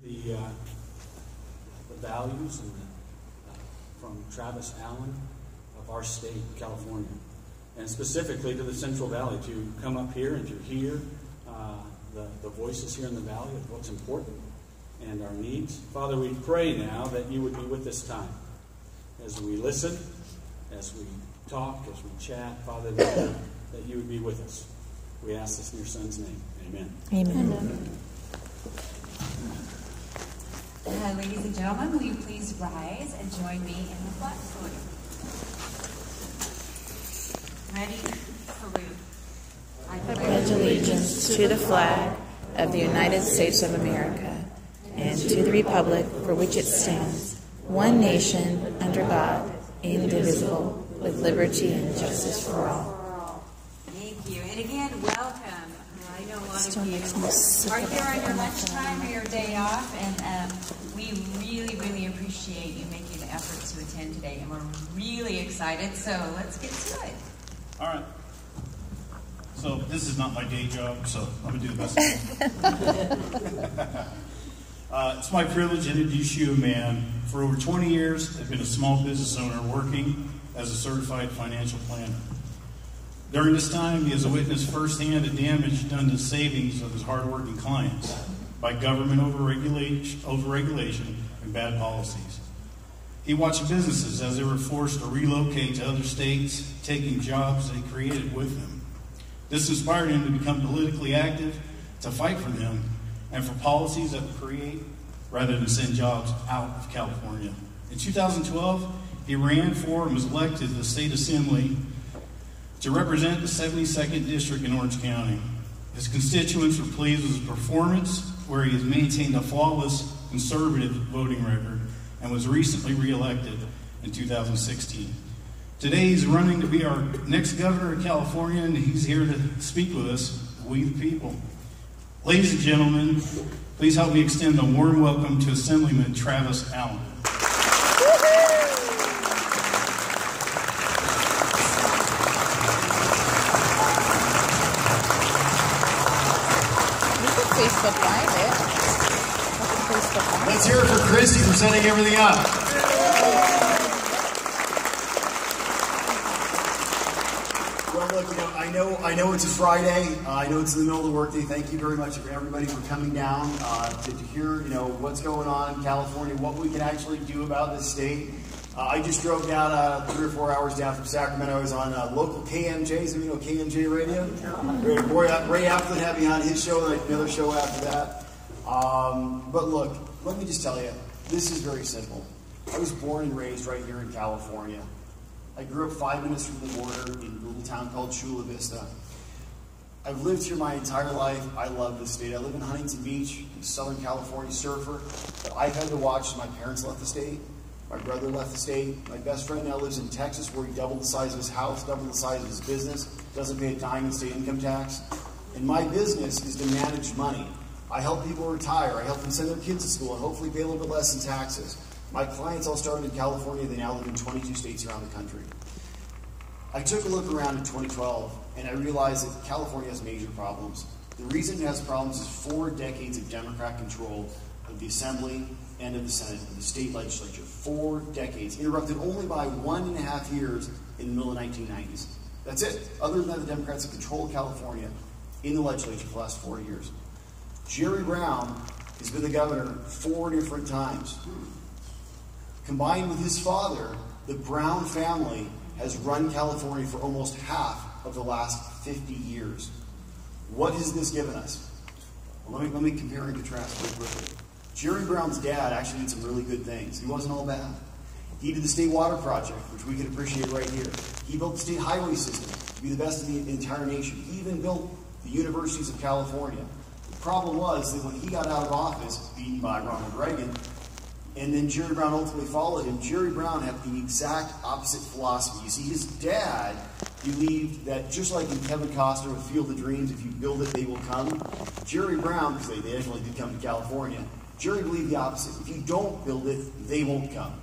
The values and from Travis Allen of our state, California, and specifically to the Central Valley, to come up here and to hear the voices here in the valley of what's important and our needs. Father, we pray now that you would be with this time as we listen, as we talk, as we chat. Father, that you would be with us. We ask this in your Son's name. Amen. Amen. Ladies and gentlemen, will you please rise and join me in the flag salute? Ready? Salute. I pledge allegiance to the flag of the United States of America and to the republic for which it stands, one nation, under God, indivisible, with liberty and justice for all. Thank you. And again, welcome. I know a lot of you are here on your lunchtime or your day off, and we really, really appreciate you making the effort to attend today, and we're really excited, so let's get to it. All right. So this is not my day job, so I'm going to do the best I can. It's my privilege to introduce you a man. For over 20 years, I've been a small business owner working as a certified financial planner. During this time, he has witnessed firsthand the damage done to the savings of his hardworking clients by government overregulation and bad policies. He watched businesses as they were forced to relocate to other states, taking jobs they created with them. This inspired him to become politically active, to fight for them, and for policies that would create rather than send jobs out of California. In 2012, he ran for and was elected to the State Assembly to represent the 72nd District in Orange County. His constituents were pleased with his performance, where he has maintained a flawless conservative voting record and was recently reelected in 2016. Today he's running to be our next governor of California, and he's here to speak with us, we the people. Ladies and gentlemen, please help me extend a warm welcome to Assemblyman Travis Allen. Facebook Live it. Let's hear it for Christy for setting everything up. Well, look, I know it's a Friday. I know it's in the middle of the workday. Thank you very much for everybody for coming down to hear, what's going on in California, what we can actually do about this state. I just drove down 3 or 4 hours down from Sacramento. I was on local KMJ. So you know KMJ Radio? Ray Applin had me on his show, and another show after that. But look, let me just tell you, this is very simple. I was born and raised right here in California. I grew up 5 minutes from the border in a little town called Chula Vista. I've lived here my entire life. I love this state. I live in Huntington Beach, I'm a Southern California surfer. But I've had to watch as my parents left the state. My brother left the state. My best friend now lives in Texas, where he doubled the size of his house, doubled the size of his business, doesn't pay a dime in state income tax. And my business is to manage money. I help people retire. I help them send their kids to school and hopefully pay a little bit less in taxes. My clients all started in California. They now live in 22 states around the country. I took a look around in 2012, and I realized that California has major problems. The reason it has problems is 4 decades of Democrat control of the Assembly and of the Senate, of the state legislature. 4 decades, interrupted only by 1.5 years in the middle of the 1990s. That's it. Other than that, the Democrats have controlled California in the legislature for the last 4 years. Jerry Brown has been the governor 4 different times. Combined with his father, the Brown family has run California for almost half of the last 50 years. What has this given us? Well, let me compare and contrast very quickly. Jerry Brown's dad actually did some really good things. He wasn't all bad. He did the state water project, which we can appreciate right here. He built the state highway system to be the best in the entire nation. He even built the universities of California. The problem was that when he got out of office, beaten by Ronald Reagan, and then Jerry Brown ultimately followed him, Jerry Brown had the exact opposite philosophy. You see, his dad believed that just like in Kevin Costner with Field of Dreams, if you build it, they will come. Jerry Brown, because they actually did come to California, Jerry believed the opposite. If you don't build it, they won't come.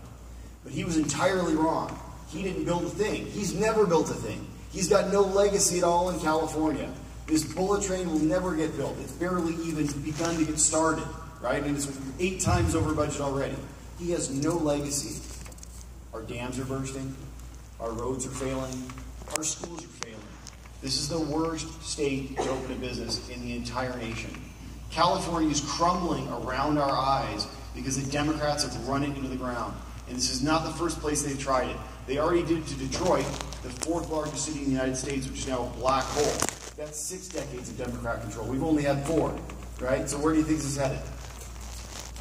But he was entirely wrong. He didn't build a thing. He's never built a thing. He's got no legacy at all in California. This bullet train will never get built. It's barely even begun to get started. right? And it's 8 times over budget already. He has no legacy. Our dams are bursting. Our roads are failing. Our schools are failing. This is the worst state to open a business in the entire nation. California is crumbling around our eyes because the Democrats have run it into the ground. And this is not the first place they've tried it. They already did it to Detroit, the 4th largest city in the United States, which is now a black hole. That's 6 decades of Democrat control. We've only had 4, right? So where do you think this is headed?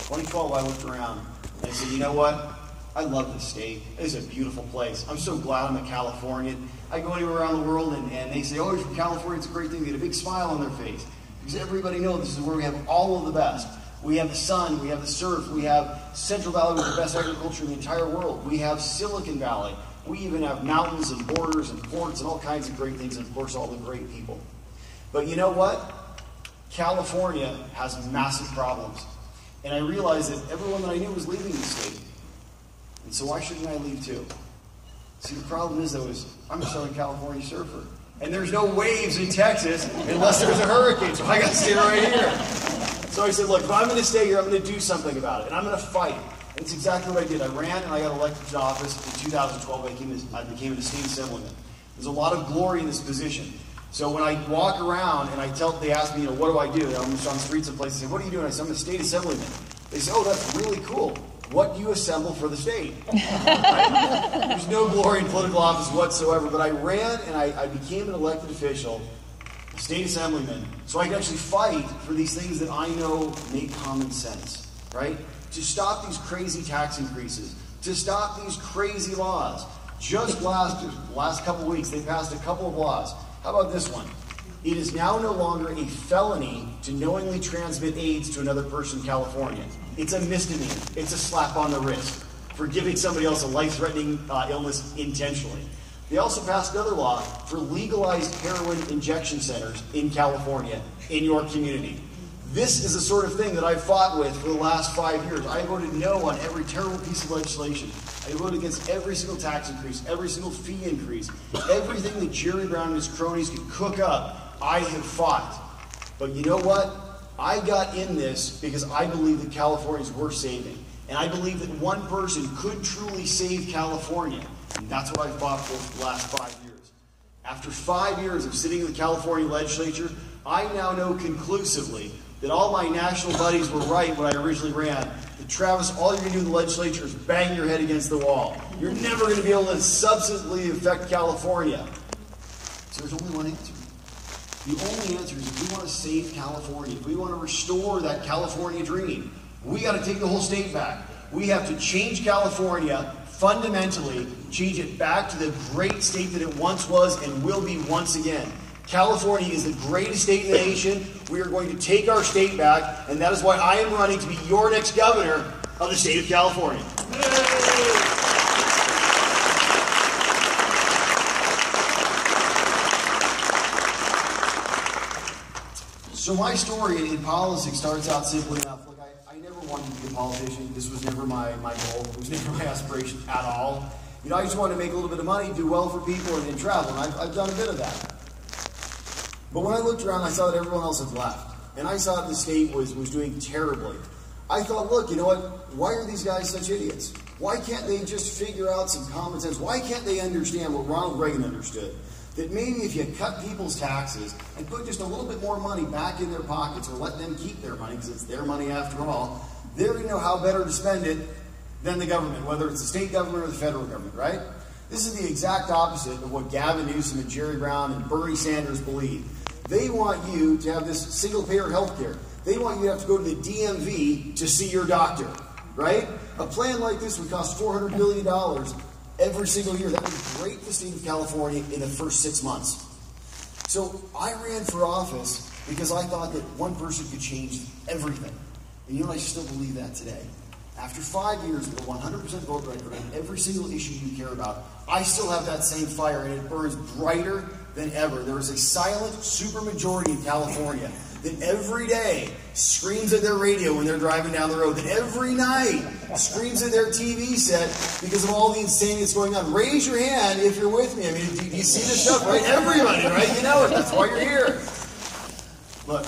2012, I looked around and I said, you know what? I love this state. It's a beautiful place. I'm so glad I'm a Californian. I go anywhere around the world and they say, oh, you're from California, it's a great thing. They get a big smile on their face. Because everybody knows this is where we have all of the best. We have the sun, we have the surf, we have Central Valley with the best agriculture in the entire world. We have Silicon Valley. We even have mountains and borders and ports and all kinds of great things, and of course all the great people. But you know what? California has massive problems. And I realized that everyone that I knew was leaving the state. And so why shouldn't I leave too? See, the problem is, though, is I'm a Southern California surfer. And there's no waves in Texas unless there's a hurricane, so I got to stay right here. So I said, look, if I'm going to stay here, I'm going to do something about it. And I'm going to fight. And it's exactly what I did. I ran and I got elected to office. In 2012, I became an state assemblyman. There's a lot of glory in this position. So when I walk around and they ask me, what do I do? I'm just on the streets of places. They say, what are you doing? I say, I'm a state assemblyman. They say, oh, that's really cool. What do you assemble for the state? Right? There's no glory in political office whatsoever, but I ran and I became an elected official, a state assemblyman, so I could actually fight for these things that I know make common sense, right? To stop these crazy tax increases, to stop these crazy laws. Just last couple of weeks, they passed a couple of laws. How about this one? It is now no longer a felony to knowingly transmit AIDS to another person in California. It's a misdemeanor. It's a slap on the wrist for giving somebody else a life-threatening illness intentionally. They also passed another law for legalized heroin injection centers in California, in your community. This is the sort of thing that I've fought with for the last 5 years. I voted no on every terrible piece of legislation. I voted against every single tax increase, every single fee increase, everything that Jerry Brown and his cronies could cook up. I have fought. But you know what? I got in this because I believe that California is worth saving. And I believe that one person could truly save California. And that's what I fought for the last 5 years. After 5 years of sitting in the California legislature, I now know conclusively that all my national buddies were right when I originally ran. That Travis, all you're going to do in the legislature is bang your head against the wall. You're never going to be able to substantively affect California. So there's only one answer. The only answer is if we want to save California, if we want to restore that California dream, we got to take the whole state back. We have to change California fundamentally, change it back to the great state that it once was and will be once again. California is the greatest state in the nation. We are going to take our state back, and that is why I am running to be your next governor of the state of California. So my story in politics starts out simply enough. Look, I never wanted to be a politician. This was never my goal. It was never my aspiration at all. I just wanted to make a little bit of money, do well for people, and then travel. And I've done a bit of that. But when I looked around, I saw that everyone else had left. And I saw that the state was doing terribly. I thought, look, you know what? Why are these guys such idiots? Why can't they just figure out some common sense? Why can't they understand what Ronald Reagan understood? That maybe if you cut people's taxes and put just a little bit more money back in their pockets or let them keep their money, because it's their money after all, they're going to know how better to spend it than the government, whether it's the state government or the federal government, right? This is the exact opposite of what Gavin Newsom and Jerry Brown and Bernie Sanders believe. They want you to have this single-payer health care. They want you to have to go to the DMV to see your doctor, right? A plan like this would cost $400 billion every single year. That would break the state of California in the first 6 months. So I ran for office because I thought that one person could change everything. And I still believe that today. After 5 years with a 100% vote rate on every single issue you care about, I still have that same fire, and it burns brighter than ever. There is a silent supermajority in California that every day screams at their radio when they're driving down the road, that every night screams at their TV set because of all the insanity that's going on. Raise your hand if you're with me. I mean, do you see this stuff, right? Everybody, right? You know it. That's why you're here. Look,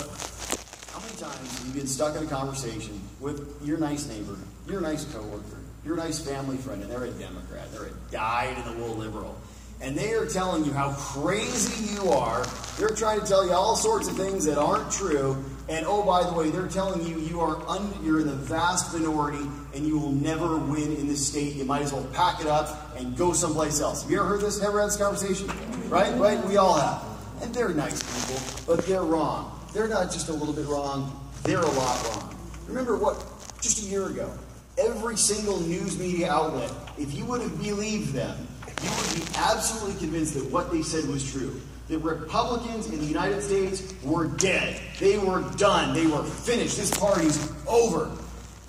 how many times you've been stuck in a conversation with your nice neighbor, your nice coworker, your nice family friend, and they're a Democrat. They're a dyed-in-the-wool liberal. And they are telling you how crazy you are. They're trying to tell you all sorts of things that aren't true. And oh, by the way, they're telling you you're in the vast minority and you will never win in this state. You might as well pack it up and go someplace else. Have you ever heard this? Ever had this conversation? Right? Right? We all have. And they're nice people, but they're wrong. They're not just a little bit wrong. They're a lot wrong. Remember what? Just a year ago, every single news media outlet, if you would have believed them, you would be absolutely convinced that what they said was true. The Republicans in the United States were dead. They were done. They were finished. This party's over.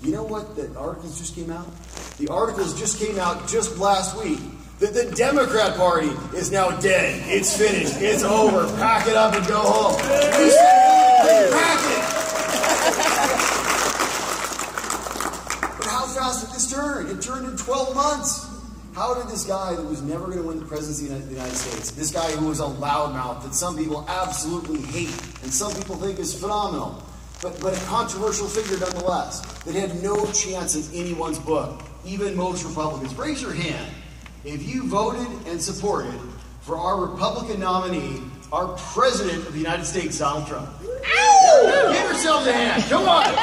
You know what? The articles just came out? The articles just came out just last week that the Democrat Party is now dead. It's finished. It's over. Pack it up and go home. We said, pack it. But how fast did this turn? It turned in 12 months. How did this guy that was never going to win the presidency of the United States, this guy who was a loudmouth that some people absolutely hate and some people think is phenomenal, but a controversial figure nonetheless, that had no chance in anyone's book, even most Republicans? Raise your hand if you voted and supported for our Republican nominee, our President of the United States, Donald Trump. Ow! Give yourselves a hand. Come on.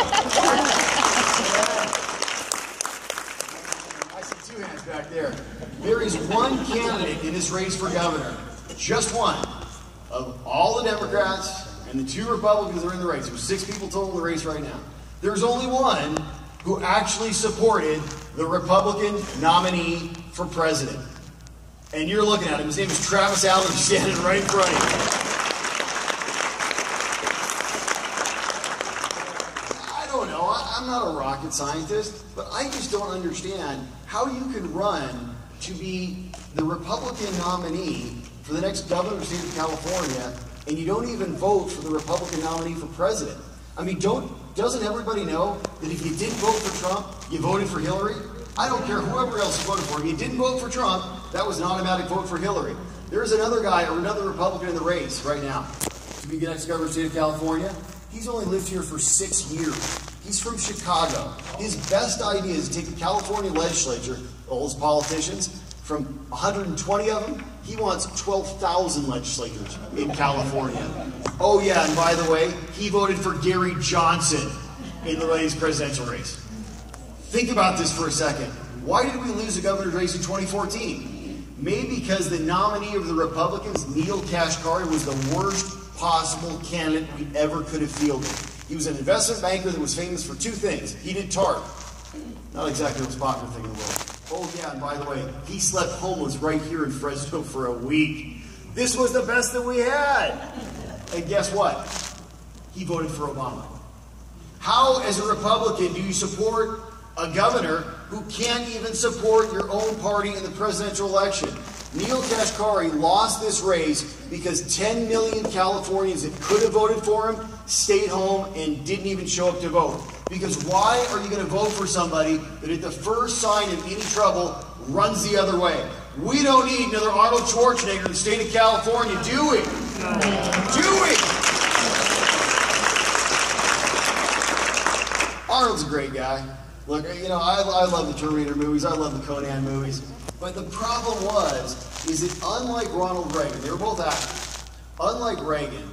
Hands back there. There is one candidate in this race for governor, just one, of all the Democrats and the 2 Republicans that are in the race. There's 6 people total in the race right now. There's only one who actually supported the Republican nominee for president. And you're looking at him. His name is Travis Allen, standing right in front of you. I'm not a rocket scientist, but I just don't understand how you can run to be the Republican nominee for the next governor of the state of California, and you don't even vote for the Republican nominee for president. I mean, doesn't everybody know that if you didn't vote for Trump, you voted for Hillary? I don't care whoever else you voted for. If you didn't vote for Trump, that was an automatic vote for Hillary. There's another guy or another Republican in the race right now to be the next governor of the state of California. He's only lived here for 6 years. He's from Chicago. His best idea is to take the California legislature, all his politicians, from 120 of them, he wants 12,000 legislators in California. Oh yeah, and by the way, he voted for Gary Johnson in the latest presidential race. Think about this for a second. Why did we lose the governor's race in 2014? Maybe because the nominee of the Republicans, Neel Kashkari, was the worst possible candidate we ever could have fielded. He was an investment banker that was famous for 2 things. He did TARP. Not exactly the most popular thing in the world. Oh yeah, and by the way, he slept homeless right here in Fresno for a week. This was the best that we had. And guess what? He voted for Obama. How, as a Republican, do you support a governor who can't even support your own party in the presidential election? Neel Kashkari lost this race because 10 million Californians that could have voted for him stayed home and didn't even show up to vote. Because why are you going to vote for somebody that at the first sign of any trouble runs the other way? We don't need another Arnold Schwarzenegger in the state of California, do we? Do we? Arnold's a great guy. Look, you know, I love the Terminator movies. I love the Conan movies. But the problem is that unlike Ronald Reagan, they were both actors. Unlike Reagan,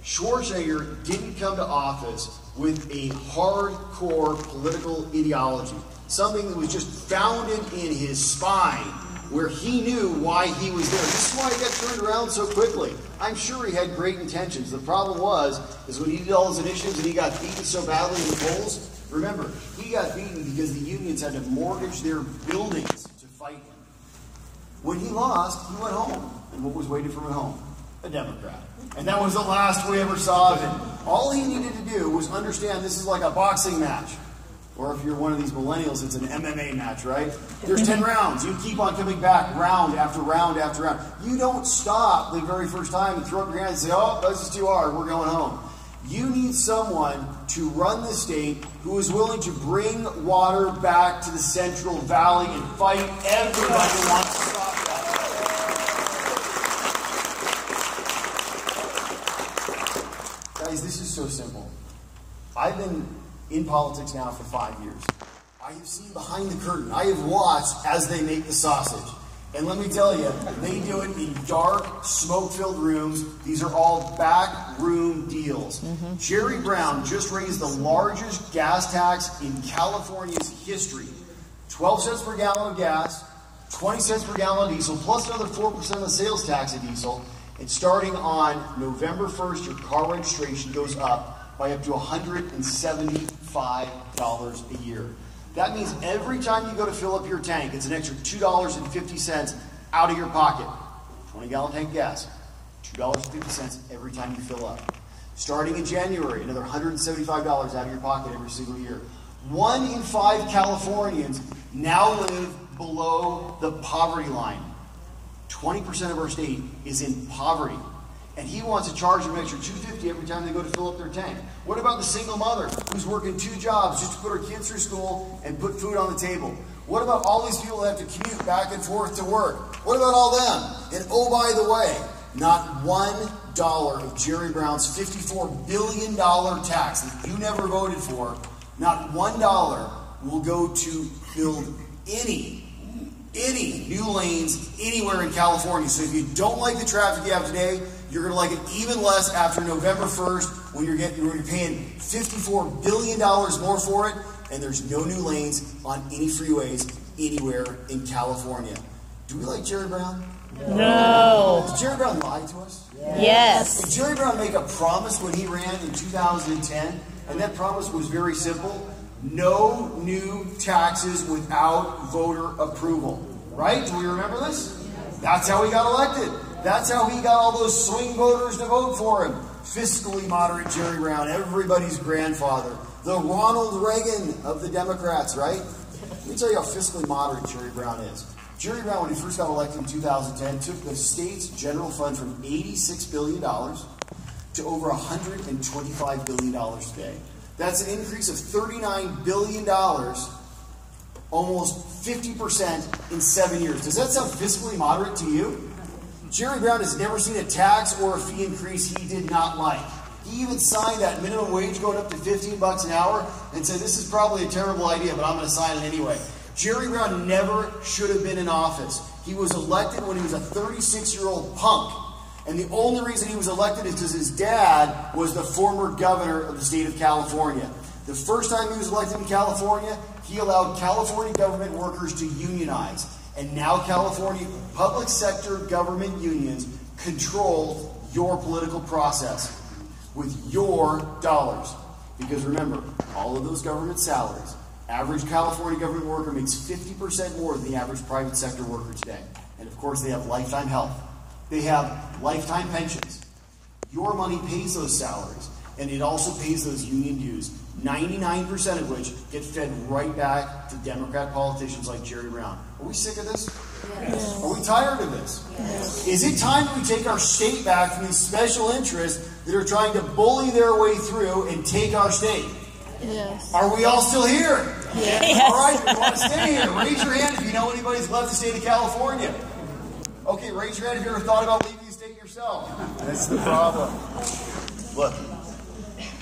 Schwarzenegger didn't come to office with a hardcore political ideology. Something that was just founded in his spine, where he knew why he was there. This is why he got turned around so quickly. I'm sure he had great intentions. The problem is when he did all his initiatives and he got beaten so badly in the polls, remember, he got beaten because the unions had to mortgage their buildings to fight him. When he lost, he went home. And what was waiting for him at home? A Democrat. And that was the last we ever saw of him. All he needed to do was understand this is like a boxing match. Or if you're one of these millennials, it's an MMA match, right? There's 10 rounds. You keep on coming back round after round after round. You don't stop the very first time and throw up your hands and say, oh, this is too hard, we're going home. You need someone to run the state who is willing to bring water back to the Central Valley and fight everybody who wants to stop that. Guys, this is so simple. I've been in politics now for 5 years. I have seen behind the curtain. I have watched as they make the sausage. And let me tell you, they do it in dark, smoke-filled rooms. These are all backroom deals. Jerry Brown just raised the largest gas tax in California's history. 12 cents per gallon of gas, 20 cents per gallon of diesel, plus another 4% of the sales tax of diesel. And starting on November 1st, your car registration goes up by up to $175 a year. That means every time you go to fill up your tank, it's an extra $2.50 out of your pocket. 20-gallon tank of gas, $2.50 every time you fill up. Starting in January, another $175 out of your pocket every single year. 1 in 5 Californians now live below the poverty line. 20% of our state is in poverty. And he wants to charge them an extra $2.50 every time they go to fill up their tank. What about the single mother who's working 2 jobs just to put her kids through school and put food on the table? What about all these people that have to commute back and forth to work? What about all them? And oh, by the way, not $1 of Jerry Brown's $54 billion tax that you never voted for, not $1 will go to build any new lanes anywhere in California. So if you don't like the traffic you have today, you're going to like it even less after November 1st when you're paying $54 billion more for it, and there's no new lanes on any freeways anywhere in California. Do we like Jerry Brown? No. Did Jerry Brown lie to us? Yes. Did Jerry Brown make a promise when he ran in 2010? And that promise was very simple. No new taxes without voter approval. Right? Do we remember this? That's how he got elected. That's how he got all those swing voters to vote for him. Fiscally moderate Jerry Brown, everybody's grandfather. The Ronald Reagan of the Democrats, right? Let me tell you how fiscally moderate Jerry Brown is. Jerry Brown, when he first got elected in 2010, took the state's general fund from $86 billion to over $125 billion today. That's an increase of $39 billion, almost 50% in 7 years. Does that sound fiscally moderate to you? Jerry Brown has never seen a tax or a fee increase he did not like. He even signed that minimum wage going up to $15 an hour and said, this is probably a terrible idea, but I'm going to sign it anyway. Jerry Brown never should have been in office. He was elected when he was a 36-year-old punk. And the only reason he was elected is because his dad was the former governor of the state of California. The first time he was elected in California, he allowed California government workers to unionize. And now California public sector government unions control your political process with your dollars. Because remember, all of those government salaries, average California government worker makes 50% more than the average private sector worker today. And of course, they have lifetime health. They have lifetime pensions. Your money pays those salaries, and it also pays those union dues, 99% of which get fed right back to Democrat politicians like Jerry Brown. Are we sick of this? Yes. Are we tired of this? Yes. Is it time that we take our state back from these special interests that are trying to bully their way through and take our state? Yes. Are we all still here? Yes. All right, if you want to stay here, raise your hand if you know anybody's left the state of California. Okay, raise your hand if you ever thought about leaving the state yourself. That's the problem. Look,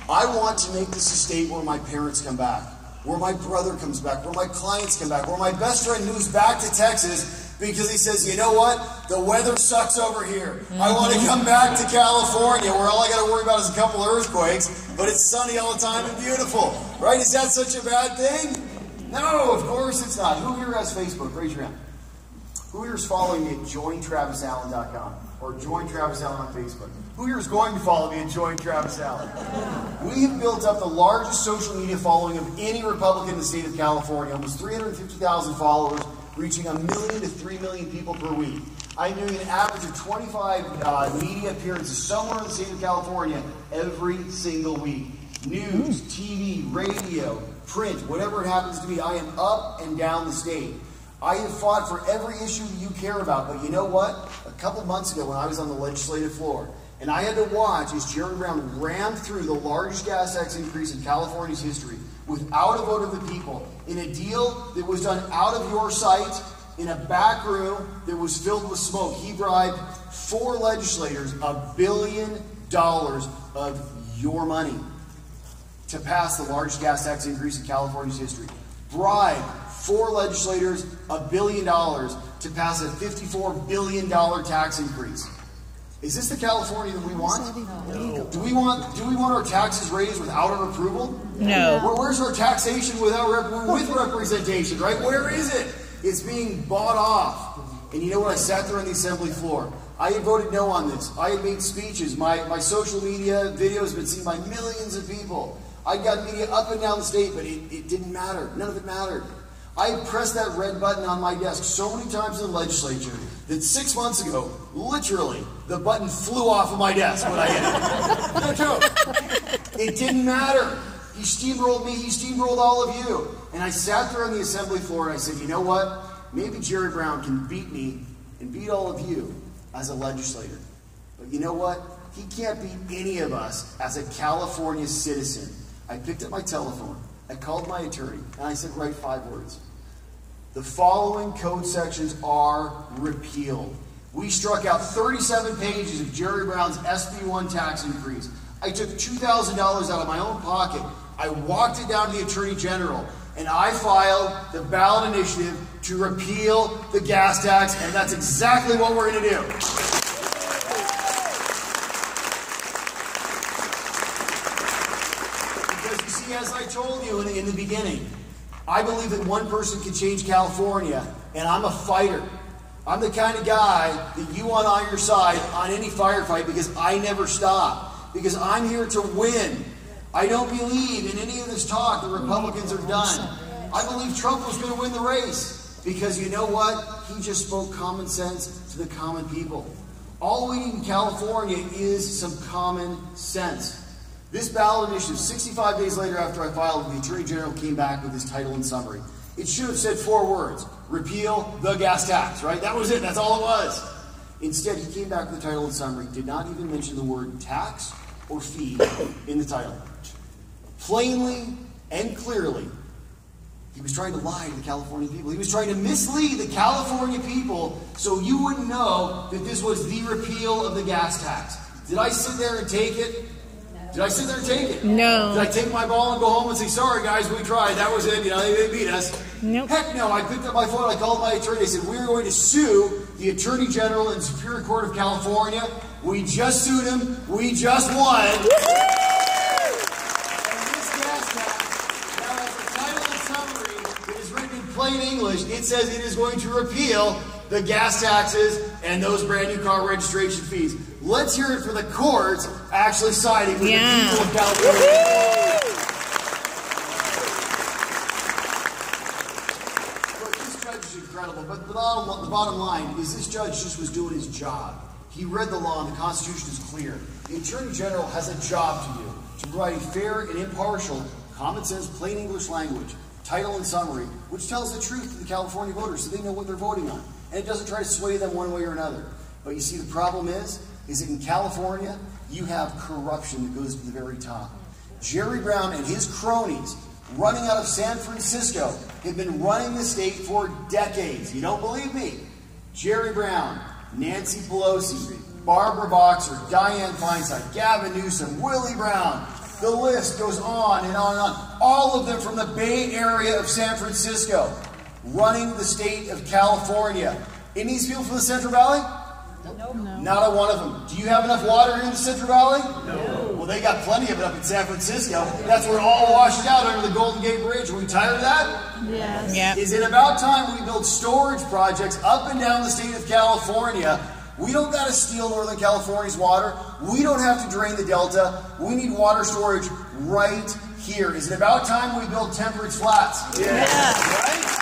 I want to make this a state where my parents come back, where my brother comes back, where my clients come back, where my best friend moves back to Texas because he says, you know what? The weather sucks over here. I want to come back to California where all I got to worry about is a couple of earthquakes, but it's sunny all the time and beautiful. Right? Is that such a bad thing? No, of course it's not. Who here has Facebook? Raise your hand. Who here is following me at jointravisallen.com or Join Travis Allen on Facebook? Who here is going to follow me at Join Travis Allen? We have built up the largest social media following of any Republican in the state of California, almost 350,000 followers, reaching 1 million to 3 million people per week. I'm doing an average of 25 media appearances somewhere in the state of California every single week. News, TV, radio, print, whatever it happens to be, I am up and down the state. I have fought for every issue you care about, but you know what? A couple months ago when I was on the legislative floor, and I had to watch as Jerry Brown rammed through the largest gas tax increase in California's history without a vote of the people, in a deal that was done out of your sight, in a back room that was filled with smoke. He bribed 4 legislators $1 billion of your money. to pass the largest gas tax increase in California's history. Bribed 4 legislators $1 billion to pass a $54 billion tax increase. Is this the California that we want? No. Do we want our taxes raised without our approval? No. Where's our taxation with representation, right? Where is it? It's being bought off. And you know what? I sat there on the assembly floor. I had voted no on this. I had made speeches. My social media videos have been seen by millions of people. I got media up and down the state, but it didn't matter. None of it mattered. I pressed that red button on my desk so many times in the legislature that 6 months ago, literally, the button flew off of my desk when I hit it. No joke. It didn't matter. He steamrolled me. He steamrolled all of you. And I sat there on the assembly floor and I said, you know what? Maybe Jerry Brown can beat me and beat all of you as a legislator. But you know what? He can't beat any of us as a California citizen. I picked up my telephone. I called my attorney, and I said, write 5 words. The following code sections are repealed. We struck out 37 pages of Jerry Brown's SB 1 tax increase. I took $2,000 out of my own pocket. I walked it down to the Attorney General, and I filed the ballot initiative to repeal the gas tax, and that's exactly what we're going to do. As I told you in the beginning, I believe that one person can change California, and I'm a fighter. I'm the kind of guy that you want on your side on any firefight because I never stop. Because I'm here to win. I don't believe in any of this talk that Republicans are done. I believe Trump was going to win the race because you know what? He just spoke common sense to the common people. All we need in California is some common sense. This ballot initiative, 65 days later after I filed, the Attorney General came back with his title and summary. It should have said 4 words, repeal the gas tax, right? That was it, that's all it was. Instead, he came back with the title and summary, did not even mention the word tax or fee in the title. Plainly and clearly, he was trying to lie to the California people. He was trying to mislead the California people so you wouldn't know that this was the repeal of the gas tax. Did I sit there and take it? Did I sit there and take it? No. Did I take my ball and go home and say, sorry guys, we tried, that was it, they beat us? Nope. Heck no, I picked up my phone, I called my attorney, I said, we're going to sue the Attorney General in the Superior Court of California. We just sued him, we just won. And this gas tax, now as the title and summary that is written in plain English, it says it is going to repeal the gas taxes and those brand new car registration fees. Let's hear it for the courts actually siding with the people of California. Look, this judge is incredible, but the bottom line is this judge just was doing his job. He read the law and the Constitution is clear. The Attorney General has a job to do, to provide a fair and impartial, common sense, plain English language, title and summary, which tells the truth to the California voters so they know what they're voting on. And it doesn't try to sway them one way or another. But you see, the problem is that in California, you have corruption that goes to the very top. Jerry Brown and his cronies, running out of San Francisco, have been running the state for decades. You don't believe me? Jerry Brown, Nancy Pelosi, Barbara Boxer, Dianne Feinstein, Gavin Newsom, Willie Brown. The list goes on and on and on. All of them from the Bay Area of San Francisco, running the state of California. Any of these people from the Central Valley? Nope. No. Not a one of them. Do you have enough water here in the Central Valley? No. Well, they got plenty of it up in San Francisco. That's where it all washes out under the Golden Gate Bridge. Are we tired of that? Yes. Yeah. Is it about time we build storage projects up and down the state of California? We don't got to steal Northern California's water. We don't have to drain the Delta. We need water storage right here. Is it about time we build Temperance Flats? Yes. Right?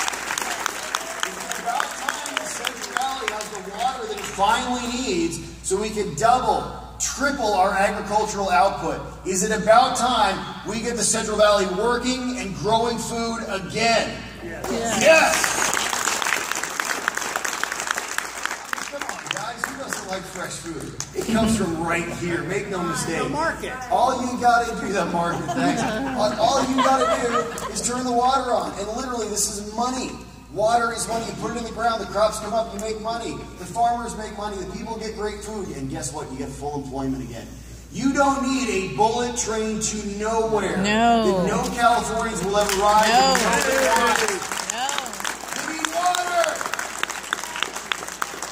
Water that it finally needs so we can double, triple our agricultural output. Is it about time we get the Central Valley working and growing food again? Yes! Come on, guys, who doesn't like fresh food? It comes from right here, make no mistake. The market. All you gotta do, that market, thanks. All you gotta do is turn the water on. And literally, this is money. Water is money. You put it in the ground, the crops come up, you make money. The farmers make money, the people get great food, and guess what? You get full employment again. You don't need a bullet train to nowhere. No. That no Californians will ever ride. No. No. We need water.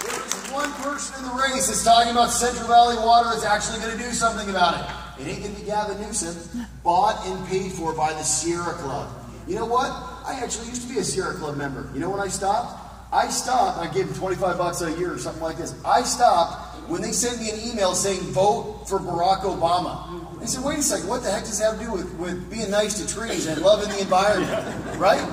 There's one person in the race that's talking about Central Valley water that's actually going to do something about it. It ain't going to be Gavin Newsom, bought and paid for by the Sierra Club. You know what? I actually used to be a Sierra Club member. You know when I stopped? I gave them $25 a year or something like this. I stopped when they sent me an email saying, vote for Barack Obama. I said, wait a second, what the heck does that have to do with being nice to trees and loving the environment? Right?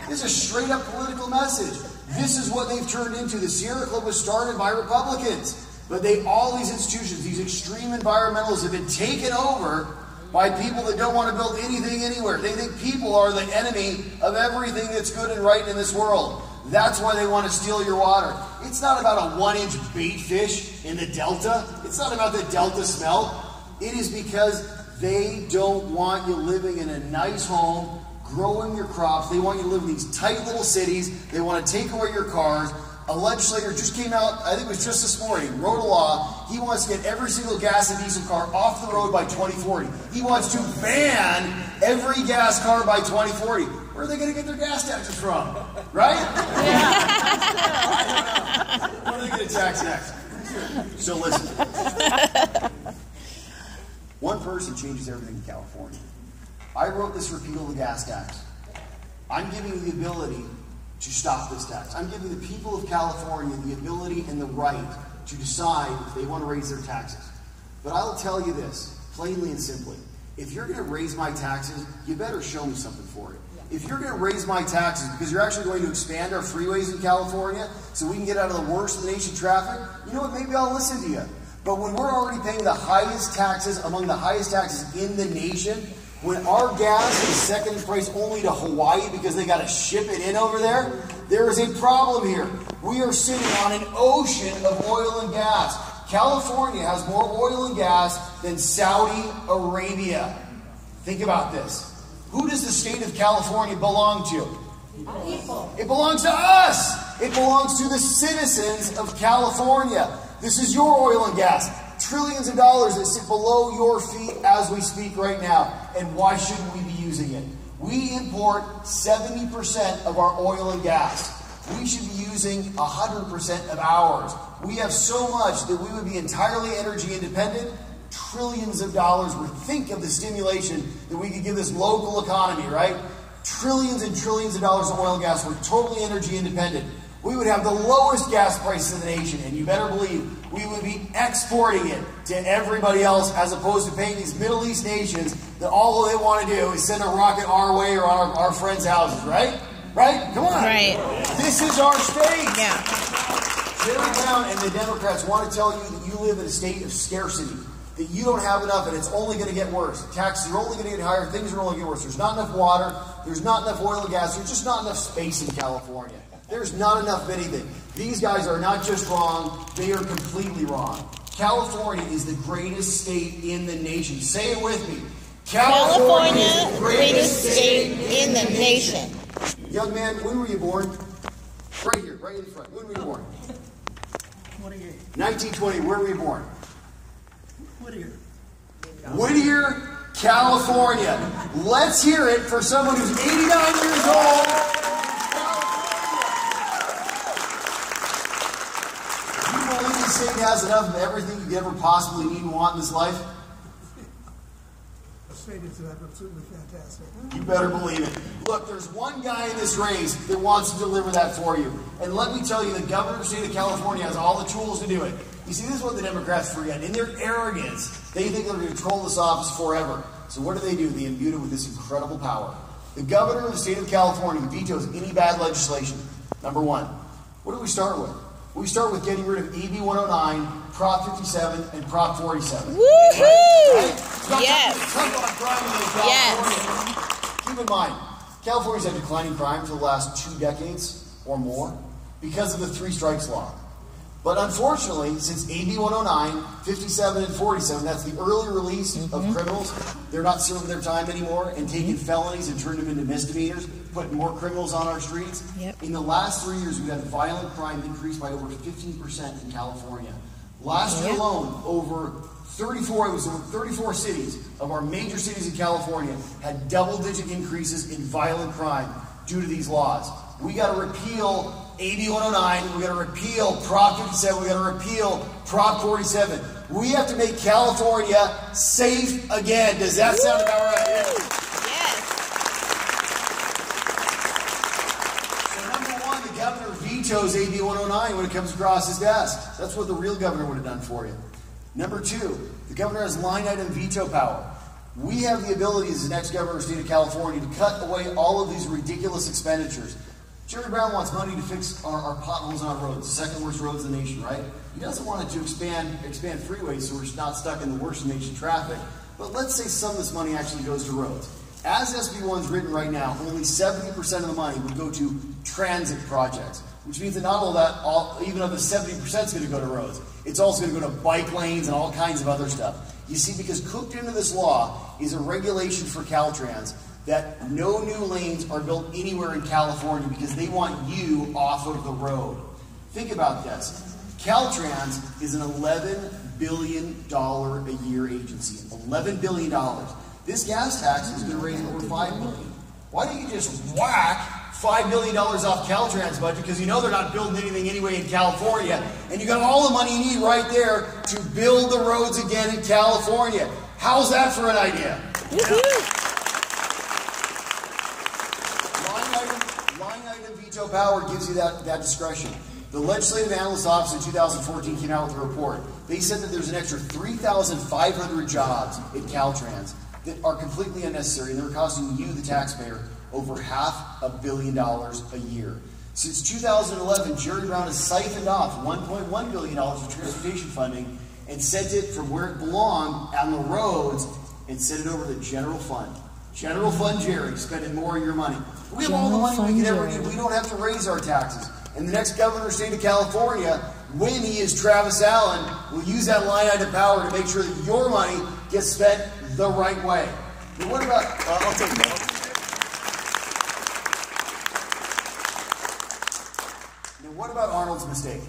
This is a straight up political message. This is what they've turned into. The Sierra Club was started by Republicans. But all these institutions, these extreme environmentalists have been taken over by people that don't want to build anything anywhere. They think people are the enemy of everything that's good and right in this world. That's why they want to steal your water. It's not about a 1-inch bait fish in the Delta. It's not about the Delta smelt. It is because they don't want you living in a nice home, growing your crops. They want you to live in these tight little cities. They want to take away your cars. A legislator just came out, I think it was just this morning, wrote a law. He wants to get every single gas and diesel car off the road by 2040. He wants to ban every gas car by 2040. Where are they going to get their gas taxes from? Right? Where are they going to tax next? So listen. One person changes everything in California. I wrote this repeal of the gas tax. I'm giving you the ability to stop this tax. I'm giving the people of California the ability and the right to decide if they want to raise their taxes. But I'll tell you this, plainly and simply. If you're going to raise my taxes, you better show me something for it. If you're going to raise my taxes because you're actually going to expand our freeways in California so we can get out of the worst of the nation traffic, you know what, maybe I'll listen to you. But when we're already paying the highest taxes, among the highest taxes in the nation, when our gas is second in price only to Hawaii because they got to ship it in over there, there is a problem here. We are sitting on an ocean of oil and gas. California has more oil and gas than Saudi Arabia. Think about this. Who does the state of California belong to? People. It belongs to us. It belongs to the citizens of California. This is your oil and gas. Trillions of dollars that sit below your feet as we speak right now. And why shouldn't we be using it? We import 70% of our oil and gas. We should be using 100% of ours. We have so much that we would be entirely energy independent. Trillions of dollars worth. Think of the stimulation that we could give this local economy, right? Trillions and trillions of dollars of oil and gas. We're totally energy independent. We would have the lowest gas prices in the nation, and you better believe we would be exporting it to everybody else as opposed to paying these Middle East nations that all they want to do is send a rocket our way or our friends' houses, right? Right? Come on. Right. This is our state. Yeah. Jerry Brown and the Democrats want to tell you that you live in a state of scarcity, that you don't have enough and it's only going to get worse. Taxes are only going to get higher. Things are only going to get worse. There's not enough water. There's not enough oil and gas. There's just not enough space in California. There's not enough of anything. These guys are not just wrong, they are completely wrong. California is the greatest state in the nation. Say it with me. California is the greatest state in the nation. Young man, when were you born? Right here, right in the front. When were you born? 1920. Where were you born? Whittier. Whittier, California. Let's hear it for someone who's 89 years old. This state has enough of everything you could ever possibly need and want in this life? The state is absolutely fantastic. You better believe it. Look, there's one guy in this race that wants to deliver that for you. And let me tell you, the governor of the state of California has all the tools to do it. You see, this is what the Democrats forget. In their arrogance, they think they're going to control this office forever. So what do? They imbue it with this incredible power. The governor of the state of California vetoes any bad legislation. Number one. What do we start with? We start with getting rid of AB 109, Prop 57, and Prop 47. Woohoo! Right? Yes. Yes. Keep in mind, California's had declining crime for the last 2 decades or more because of the 3 strikes law. But unfortunately, since AB 109, 57, and 47, that's the early release of criminals, they're not serving their time anymore and taking felonies and turning them into misdemeanors, putting more criminals on our streets. Yep. In the last 3 years, we've had violent crime increase by over 15% in California. Last year alone, over 34 cities of our major cities in California had double-digit increases in violent crime due to these laws. We got to repeal AB 109, we got to repeal Prop 57, we got to repeal Prop 47. We have to make California safe again. Does that sound about right? Yes. So number one, the governor vetoes AB 109 when it comes across his desk. That's what the real governor would have done for you. Number two, the governor has line item veto power. We have the ability as the next governor of the state of California to cut away all of these ridiculous expenditures. Jerry Brown wants money to fix our potholes on our roads, the second worst roads in the nation, right? He doesn't want it to expand freeways so we're not stuck in the worst in nation traffic. But let's say some of this money actually goes to roads. As SB 1's written right now, only 70% of the money would go to transit projects, which means that not all that, even of the 70% is going to go to roads. It's also going to go to bike lanes and all kinds of other stuff. You see, because cooked into this law is a regulation for Caltrans that no new lanes are built anywhere in California because they want you off of the road. Think about this. Caltrans is an $11 billion a year agency. $11 billion. This gas tax is going to raise over $5 billion. Why don't you just whack $5 billion off Caltrans' budget, because you know they're not building anything anyway in California, and you got all the money you need right there to build the roads again in California. How's that for an idea? Line item veto power gives you that discretion. The Legislative Analyst Office in 2014 came out with a report. They said that there's an extra 3,500 jobs at Caltrans that are completely unnecessary, and they're costing you, the taxpayer, over $500 million a year. Since 2011, Jerry Brown has siphoned off $1.1 billion of transportation funding and sent it from where it belonged on the roads and sent it over to the general fund. General Fund Jerry, spending more of your money. We have all the money we can ever need. We don't have to raise our taxes. And the next governor of the state of California, when he is Travis Allen, will use that line item power to make sure that your money gets spent the right way. But what about, I'll take that. Now, what about Arnold's mistake?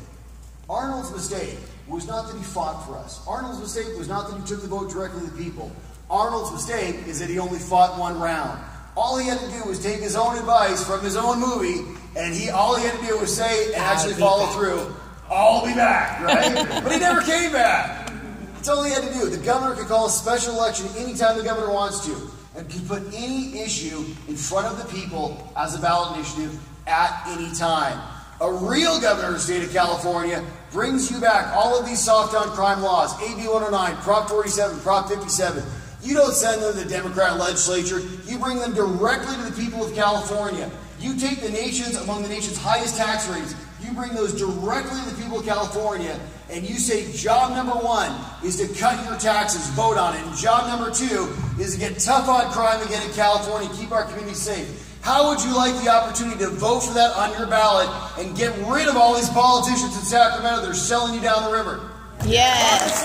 Arnold's mistake was not that he fought for us. Arnold's mistake was not that he took the vote directly to the people. Arnold's mistake is that he only fought one round. All he had to do was take his own advice from his own movie, and all he had to do was say and actually follow through, I'll be back, right? But he never came back. That's all he had to do. The governor could call a special election anytime the governor wants to, and can put any issue in front of the people as a ballot initiative at any time. A real governor of the state of California brings you back all of these soft on crime laws, AB 109, Prop 47, Prop 57. You don't send them to the Democrat legislature. You bring them directly to the people of California. You take among the nation's highest tax rates, you bring those directly to the people of California, and you say job number one is to cut your taxes, vote on it. And job number two is to get tough on crime again in California, keep our communities safe. How would you like the opportunity to vote for that on your ballot and get rid of all these politicians in Sacramento that are selling you down the river? Yes.